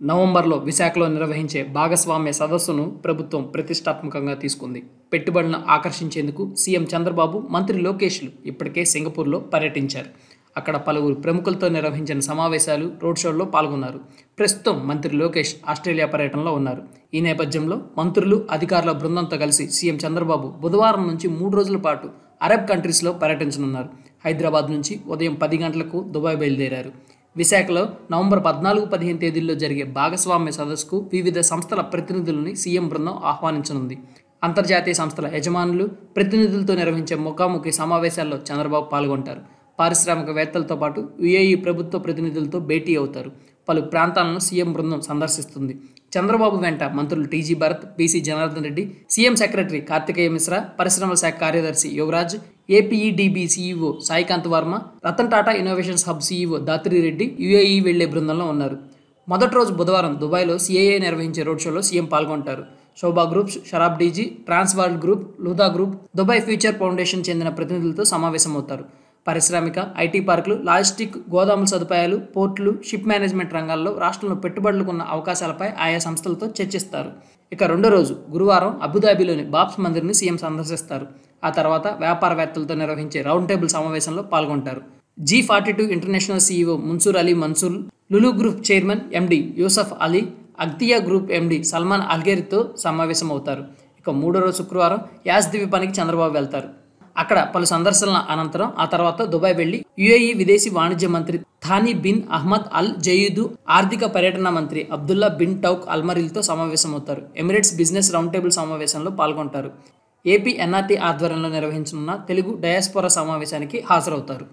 నవంబర్లో విశాఖలో నిర్వహించే భాగస్వామ్య సదస్సును ప్రభుత్వం ప్రతిష్టాత్మకంగా తీసుకుంది. పెట్టుబడులను ఆకర్షించేందుకు సీఎం చంద్రబాబు, మంత్రి లోకేష్లు ఇప్పటికే సింగపూర్లో పర్యటించారు. అక్కడ పలువురు ప్రముఖులతో నిర్వహించిన సమావేశాలు, రోడ్ షోల్లో పాల్గొన్నారు. ప్రస్తుతం మంత్రి లోకేష్ ఆస్ట్రేలియా పర్యటనలో ఉన్నారు. ఈ నేపథ్యంలో మంత్రులు, అధికారుల బృందంతో కలిసి సీఎం చంద్రబాబు బుధవారం నుంచి 3 రోజుల పాటు అరబ్ కంట్రీస్లో పర్యటించనున్నారు. హైదరాబాద్ నుంచి ఉదయం 10 గంటలకు దుబాయ్ బయలుదేరారు. విశాఖలో నవంబర్ 14-15 తేదీల్లో జరిగే భాగస్వామ్య సదస్సుకు వివిధ సంస్థల ప్రతినిధులని సీఎం బృందం ఆహ్వానించనుంది. అంతర్జాతీయ సంస్థల యజమానులు, ప్రతినిధులతో నిర్వహించే ముఖాముఖి సమావేశాల్లో చంద్రబాబు పాల్గొంటారు. పారిశ్రామికవేత్తలతో పాటు యుఏఈ ప్రభుత్వ ప్రతినిధులతో భేటీ అవుతారు. పలు ప్రాంతాలను సీఎం బృందం సందర్శిస్తుంది. చంద్రబాబు వెంట మంత్రులు TG Bharath, BC Janardhan Reddy, CM secretary Karthikeya Mishra, పరిశ్రమల శాఖ కార్యదర్శి Yuvraj, APEDB CEO Saikanth Varma, Ratan Tata innovations hub CEO Dathri Reddy UAE వెళ్లే బృందంలో ఉన్నారు. మొదటి రోజు బుధవారం దుబాయ్లో సీఏఏ నిర్వహించే రోడ్ షోలో సీఎం పాల్గొంటారు. Sobha groups, Sharaf DG, trans world group, Lootah group, Dubai future foundation చెందిన ప్రతినిధులతో సమావేశమవుతారు. పారిశ్రామిక, ఐటీ పార్కులు, లాజిస్టిక్, గోదాముల సదుపాయాలు, పోర్టులు, షిప్ మేనేజ్మెంట్ రంగాల్లో రాష్ట్రంలో పెట్టుబడులకు ఉన్న అవకాశాలపై ఆయా సంస్థలతో చర్చిస్తారు. ఇక రెండో రోజు గురువారం అబుదాబిలోని బాబ్స్ మందిర్ని సీఎం సందర్శిస్తారు. ఆ తర్వాత వ్యాపారవేత్తలతో నిర్వహించే రౌండ్ టేబుల్ సమావేశంలో పాల్గొంటారు. G42 international CEO Mansoor Ali Mansoor, Lulu group chairman MD Yusuff Ali, Agthia group MD Salman అల్గేరితో సమావేశమవుతారు. ఇక మూడో రోజు శుక్రవారం యాస్ ద్వీపానికి చంద్రబాబు వెళ్తారు. అక్కడ పలు సందర్శనల అనంతరం ఆ తర్వాత దుబాయ్ వెళ్లి యుఏఈ విదేశీ వాణిజ్య మంత్రి థానీ బిన్ అహ్మద్ అల్ జయీదు, ఆర్థిక పర్యటన మంత్రి అబ్దుల్లా బిన్ టౌక్ అల్మరీలతో సమావేశమవుతారు. ఎమిరేట్స్ బిజినెస్ రౌండ్ టేబుల్ సమావేశంలో పాల్గొంటారు. ఏపీ ఎన్ఆర్టీ ఆధ్వర్యంలో నిర్వహించనున్న తెలుగు డయాస్పోరా సమావేశానికి హాజరవుతారు.